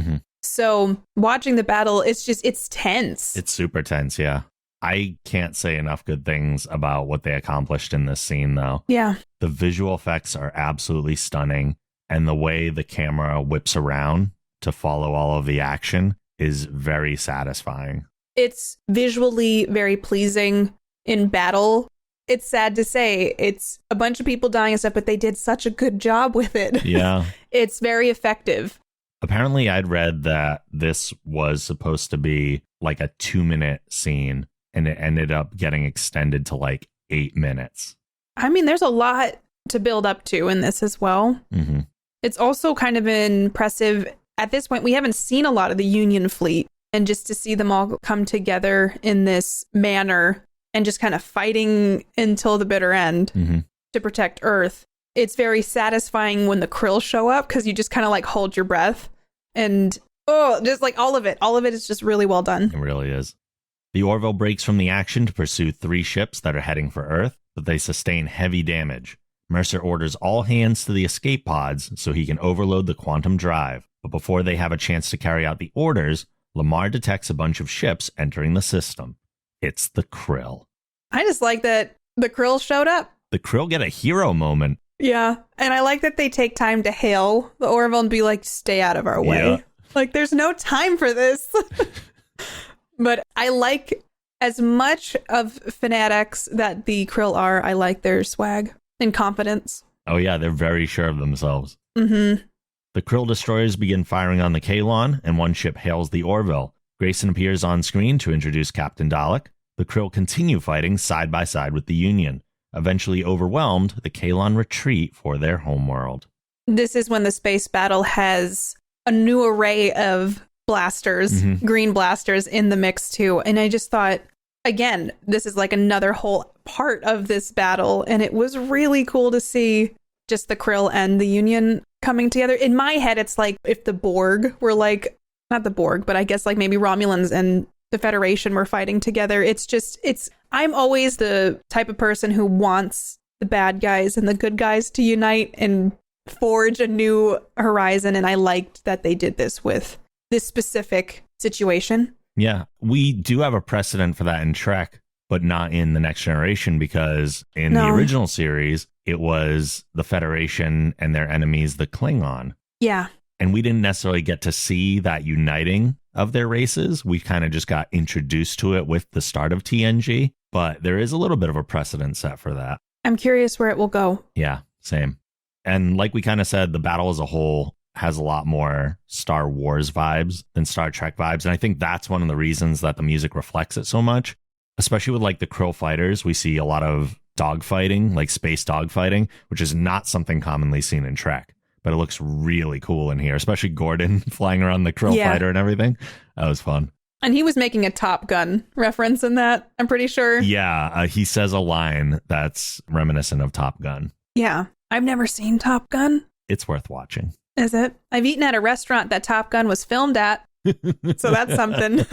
So watching the battle, it's tense. It's super tense, yeah. I can't say enough good things about what they accomplished in this scene, though. Yeah. The visual effects are absolutely stunning, and the way the camera whips around to follow all of the action is very satisfying. It's visually very pleasing in battle. It's sad to say, it's a bunch of people dying and stuff, but they did such a good job with it. Yeah. It's very effective. Apparently, I'd read that this was supposed to be like a 2-minute scene, and it ended up getting extended to like 8 minutes. I mean, there's a lot to build up to in this as well. It's also kind of impressive. At this point, we haven't seen a lot of the Union fleet, and just to see them all come together in this manner and just kind of fighting until the bitter end to protect Earth. It's very satisfying when the Krill show up because you just kind of like hold your breath and just like all of it is just really well done. It really is. The Orville breaks from the action to pursue 3 ships that are heading for Earth, but they sustain heavy damage. Mercer orders all hands to the escape pods so he can overload the quantum drive. But before they have a chance to carry out the orders, Lamar detects a bunch of ships entering the system. It's the Krill. I just like that the Krill showed up. The Krill get a hero moment. Yeah, and I like that they take time to hail the Orville and be like, stay out of our way. Yeah. Like, there's no time for this. But I like, as much of fanatics that the Krill are, I like their swag and confidence. Oh yeah, they're very sure of themselves. The Krill destroyers begin firing on the Kaylon, and one ship hails the Orville. Grayson appears on screen to introduce Captain Dalek. The Krill continue fighting side by side with the Union. Eventually overwhelmed, the Kaylon retreat for their homeworld. This is when the space battle has a new array of blasters, green blasters in the mix too. And I just thought, again, this is like another whole part of this battle. And it was really cool to see just the Krill and the Union coming together. In my head, it's like if the Borg were like, not the Borg, but I guess like maybe Romulans and the Federation were fighting together. I'm always the type of person who wants the bad guys and the good guys to unite and forge a new horizon. And I liked that they did this with this specific situation. Yeah, we do have a precedent for that in Trek, but not in The Next Generation, because in the original series, it was the Federation and their enemies, the Klingon. Yeah. And we didn't necessarily get to see that uniting of their races. We kind of just got introduced to it with the start of TNG, but there is a little bit of a precedent set for that. I'm curious where it will go. Yeah, same. And like we kind of said, the battle as a whole has a lot more Star Wars vibes than Star Trek vibes. And I think that's one of the reasons that the music reflects it so much, especially with like the Krill fighters. We see a lot of dogfighting, like space dogfighting, which is not something commonly seen in Trek. But it looks really cool in here, especially Gordon flying around the Krill fighter and everything. That was fun. And he was making a Top Gun reference in that, I'm pretty sure. Yeah, he says a line that's reminiscent of Top Gun. Yeah, I've never seen Top Gun. It's worth watching. Is it? I've eaten at a restaurant that Top Gun was filmed at, so that's something.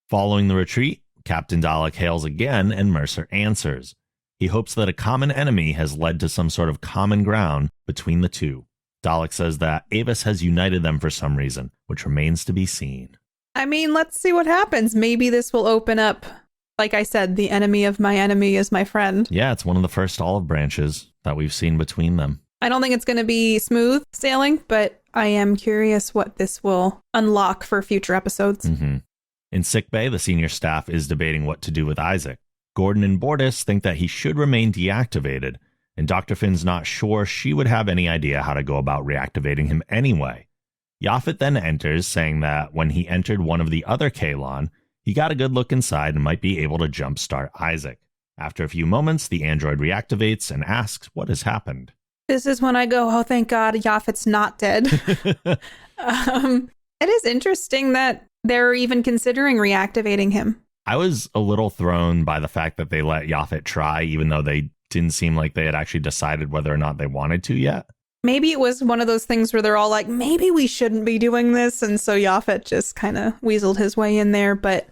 Following the retreat, Captain Dalek hails again and Mercer answers. He hopes that a common enemy has led to some sort of common ground between the two. Dalek says that Avis has united them for some reason, which remains to be seen. I mean, let's see what happens. Maybe this will open up, like I said, the enemy of my enemy is my friend. Yeah, it's one of the first olive branches that we've seen between them. I don't think it's going to be smooth sailing, but I am curious what this will unlock for future episodes. In sickbay, the senior staff is debating what to do with Isaac. Gordon and Bortus think that he should remain deactivated, and Dr. Finn's not sure she would have any idea how to go about reactivating him anyway. Yaphet then enters, saying that when he entered one of the other Kaylon, he got a good look inside and might be able to jumpstart Isaac. After a few moments, the android reactivates and asks what has happened. This is when I go, oh, thank God, Yaphet's not dead. It is interesting that they're even considering reactivating him. I was a little thrown by the fact that they let Yaphet try, even though they didn't seem like they had actually decided whether or not they wanted to yet. Maybe it was one of those things where they're all like, maybe we shouldn't be doing this. And so Yaphet just kind of weaseled his way in there. But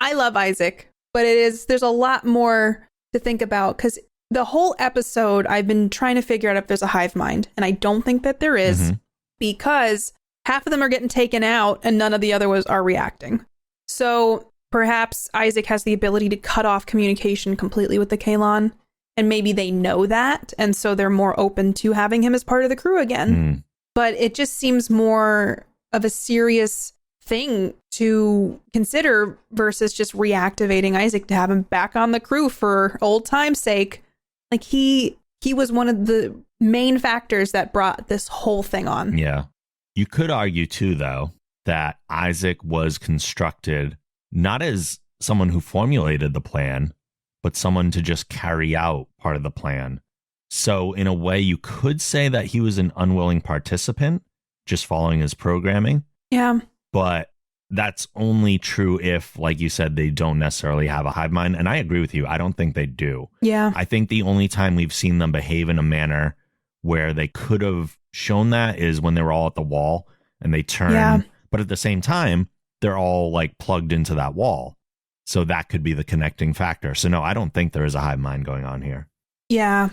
I love Isaac, but there's a lot more to think about, because the whole episode, I've been trying to figure out if there's a hive mind. And I don't think that there is, because half of them are getting taken out and none of the other ones are reacting. So perhaps Isaac has the ability to cut off communication completely with the Kaylon, and maybe they know that, and so they're more open to having him as part of the crew again. But it just seems more of a serious thing to consider versus just reactivating Isaac to have him back on the crew for old time's sake. Like he was one of the main factors that brought this whole thing on. Yeah. You could argue too, though, that Isaac was constructed not as someone who formulated the plan, but someone to just carry out part of the plan. So in a way, you could say that he was an unwilling participant, just following his programming. Yeah. But that's only true if, like you said, they don't necessarily have a hive mind. And I agree with you. I don't think they do. Yeah. I think the only time we've seen them behave in a manner where they could have shown that is when they were all at the wall and they turn. Yeah. But at the same time, they're all like plugged into that wall. So that could be the connecting factor. So no, I don't think there is a hive mind going on here. Yeah.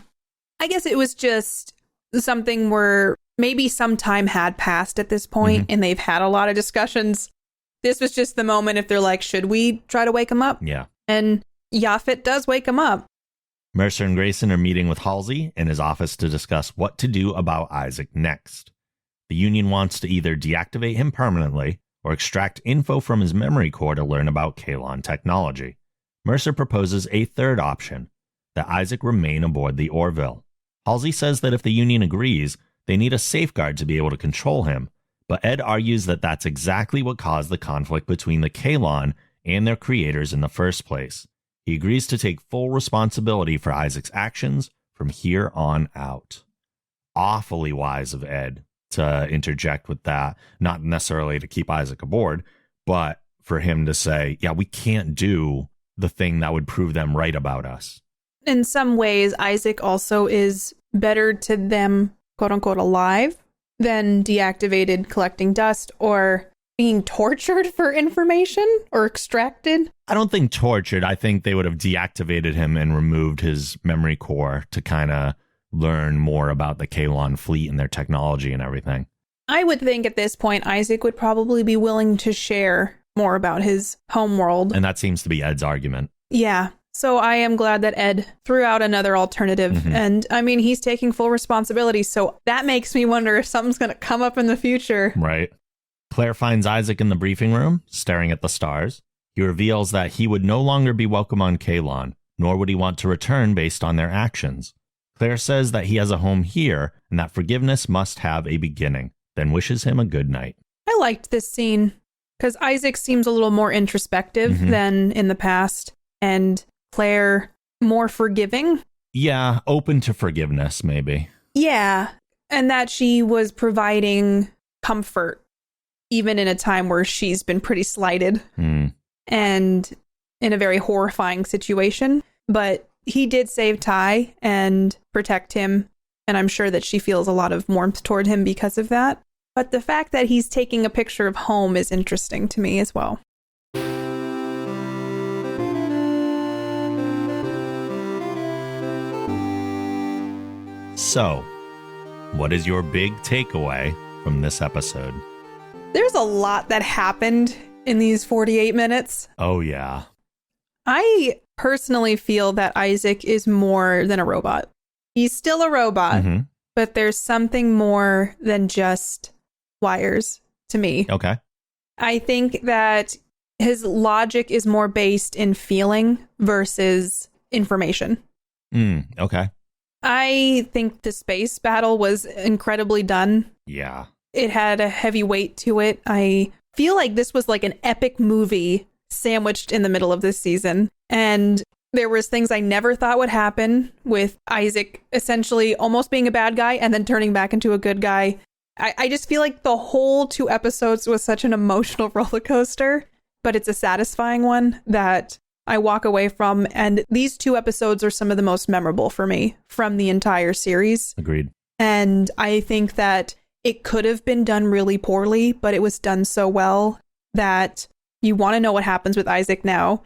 I guess it was just something where maybe some time had passed at this point and they've had a lot of discussions. This was just the moment if they're like, should we try to wake him up? Yeah. And Yaphet does wake him up. Mercer and Grayson are meeting with Halsey in his office to discuss what to do about Isaac next. The Union wants to either deactivate him permanently or extract info from his memory core to learn about Kaylon technology. Mercer proposes a third option, that Isaac remain aboard the Orville. Halsey says that if the Union agrees, they need a safeguard to be able to control him, but Ed argues that that's exactly what caused the conflict between the Kaylon and their creators in the first place. He agrees to take full responsibility for Isaac's actions from here on out. Awfully wise of Ed to interject with that, not necessarily to keep Isaac aboard, but for him to say, yeah, we can't do the thing that would prove them right about us. In some ways, Isaac also is better to them, quote unquote, alive than deactivated, collecting dust, or being tortured for information or extracted. I don't think tortured. I think they would have deactivated him and removed his memory core to kind of learn more about the Kaylon fleet and their technology and everything. I would think at this point, Isaac would probably be willing to share more about his homeworld. And that seems to be Ed's argument. Yeah. So I am glad that Ed threw out another alternative. Mm-hmm. And I mean, he's taking full responsibility. So that makes me wonder if something's going to come up in the future. Right. Claire finds Isaac in the briefing room, staring at the stars. He reveals that he would no longer be welcome on Kaylon, nor would he want to return based on their actions. Claire says that he has a home here and that forgiveness must have a beginning, then wishes him a good night. I liked this scene because Isaac seems a little more introspective than in the past, and Claire more forgiving. Yeah, open to forgiveness, maybe. Yeah, and that she was providing comfort even in a time where she's been pretty slighted and in a very horrifying situation. But he did save Ty and protect him, and I'm sure that she feels a lot of warmth toward him because of that. But the fact that he's taking a picture of home is interesting to me as well. So, what is your big takeaway from this episode? There's a lot that happened in these 48 minutes. Oh, yeah. I personally feel that Isaac is more than a robot. He's still a robot, but there's something more than just wires to me. Okay. I think that his logic is more based in feeling versus information. Okay. I think the space battle was incredibly done. Yeah. It had a heavy weight to it. I feel like this was like an epic movie sandwiched in the middle of this season. And there was things I never thought would happen with Isaac essentially almost being a bad guy and then turning back into a good guy. I just feel like the whole 2 episodes was such an emotional roller coaster, but it's a satisfying one that I walk away from. And these 2 episodes are some of the most memorable for me from the entire series. Agreed. And I think that it could have been done really poorly, but it was done so well that you want to know what happens with Isaac now.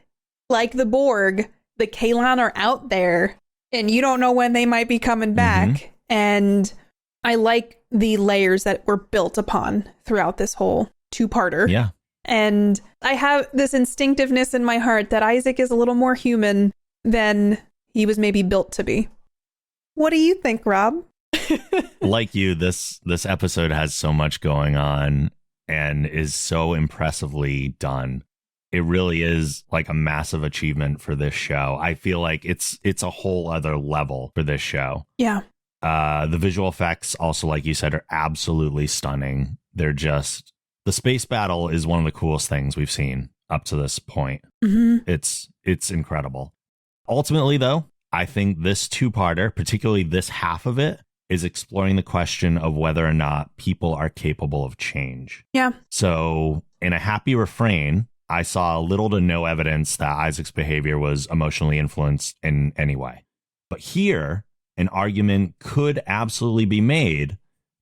Like the Borg, the Kaylon are out there and you don't know when they might be coming back. And I like the layers that were built upon throughout this whole 2-parter. Yeah. And I have this instinctiveness in my heart that Isaac is a little more human than he was maybe built to be. What do you think, Rob? Like you, this episode has so much going on and is so impressively done. It really is like a massive achievement for this show. I feel like it's a whole other level for this show. Yeah. The visual effects also, like you said, are absolutely stunning. They're just, the space battle is one of the coolest things we've seen up to this point. It's incredible. Ultimately, though, I think this 2-parter, particularly this half of it, is exploring the question of whether or not people are capable of change. Yeah. So in A Happy Refrain, I saw little to no evidence that Isaac's behavior was emotionally influenced in any way. But here, an argument could absolutely be made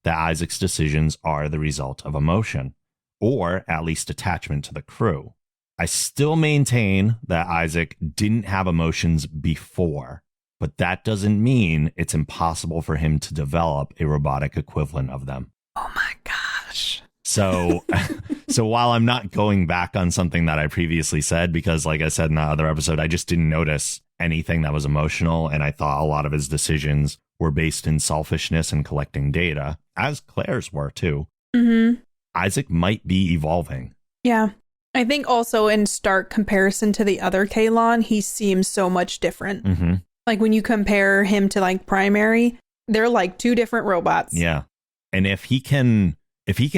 that Isaac's decisions are the result of emotion, or at least attachment to the crew. I still maintain that Isaac didn't have emotions before, but that doesn't mean it's impossible for him to develop a robotic equivalent of them. Oh my gosh. So while I'm not going back on something that I previously said, because like I said in the other episode, I just didn't notice anything that was emotional, and I thought a lot of his decisions were based in selfishness and collecting data, as Claire's were too. Isaac might be evolving. Yeah. I think also in stark comparison to the other Kaylon, he seems so much different. Like when you compare him to like Primary, they're like 2 different robots. Yeah. And if he can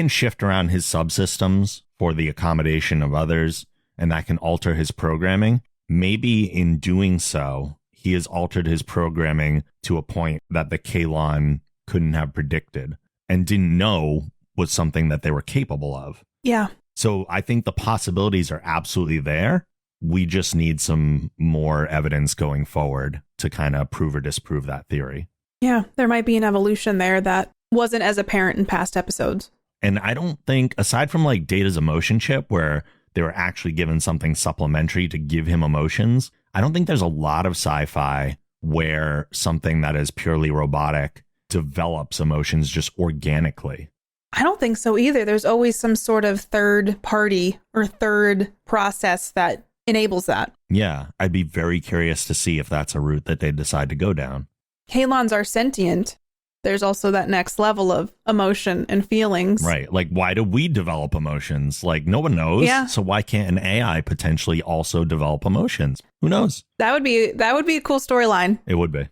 shift around his subsystems for the accommodation of others, and that can alter his programming, maybe in doing so, he has altered his programming to a point that the Kaylon couldn't have predicted and didn't know was something that they were capable of. Yeah. So I think the possibilities are absolutely there. We just need some more evidence going forward to kind of prove or disprove that theory. Yeah, there might be an evolution there that wasn't as apparent in past episodes. And I don't think, aside from like Data's emotion chip, where they were actually given something supplementary to give him emotions, I don't think there's a lot of sci-fi where something that is purely robotic develops emotions just organically. I don't think so either. There's always some sort of third party or third process that enables that. Yeah, I'd be very curious to see if that's a route that they decide to go down. Kaylons are sentient. There's also that next level of emotion and feelings. Right. Like, why do we develop emotions? Like, no one knows. Yeah. So why can't an AI potentially also develop emotions? Who knows? That would be a cool storyline. It would be.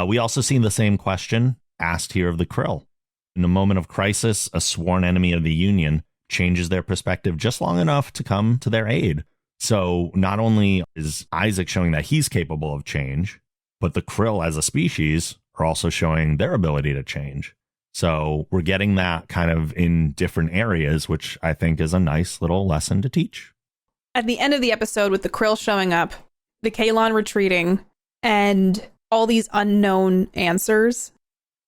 We also see the same question asked here of the Krill. In a moment of crisis, a sworn enemy of the Union changes their perspective just long enough to come to their aid. So not only is Isaac showing that he's capable of change, but the Krill as a species are also showing their ability to change. So we're getting that kind of in different areas, which I think is a nice little lesson to teach. At the end of the episode, with the Krill showing up, the Kaylon retreating, and all these unknown answers,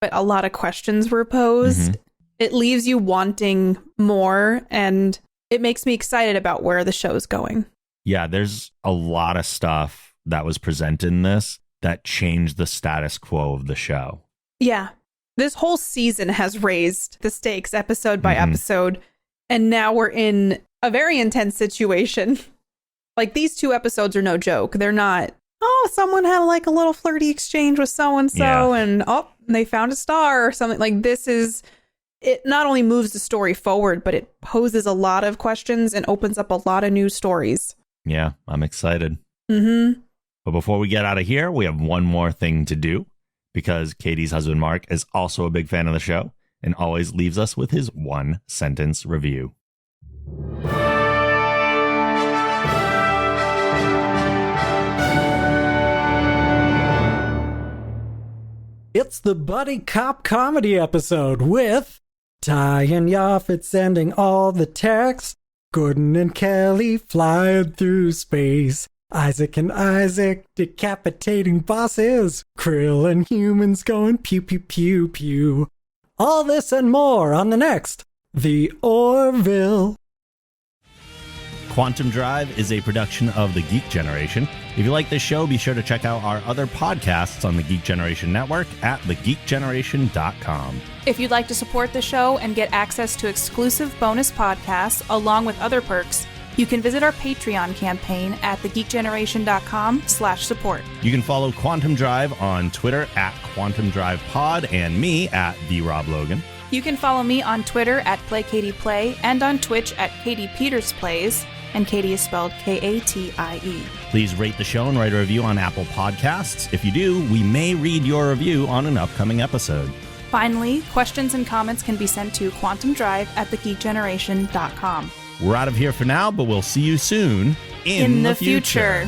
but a lot of questions were posed, it leaves you wanting more, and it makes me excited about where the show's going. Yeah, there's a lot of stuff that was presented in this that changed the status quo of the show. Yeah. This whole season has raised the stakes episode by episode, and now we're in a very intense situation. Like, these 2 episodes are no joke. They're not, oh, someone had like a little flirty exchange with so-and-so, and they found a star or something. Like, this is, it not only moves the story forward, but it poses a lot of questions and opens up a lot of new stories. Yeah, I'm excited. But before we get out of here, we have one more thing to do, because Katie's husband, Mark, is also a big fan of the show and always leaves us with his 1-sentence review. It's the buddy cop comedy episode with Ty and Yaphet sending all the texts, Gordon and Kelly flying through space, Isaac and Isaac decapitating bosses, Krill and humans going pew pew pew pew. All this and more on the next The Orville. Quantum Drive is a production of The Geek Generation. If you like this show, be sure to check out our other podcasts on the Geek Generation Network at thegeekgeneration.com. If you'd like to support the show and get access to exclusive bonus podcasts along with other perks, you can visit our Patreon campaign at thegeekgeneration.com/support. You can follow Quantum Drive on Twitter at Quantum Drive Pod and me at TheRobLogan. You can follow me on Twitter at PlayKatiePlay and on Twitch at Katie Peters Plays, and Katie is spelled Katie. Please rate the show and write a review on Apple Podcasts. If you do, we may read your review on an upcoming episode. Finally, questions and comments can be sent to quantumdrive@thegeekgeneration.com. We're out of here for now, but we'll see you soon in the future.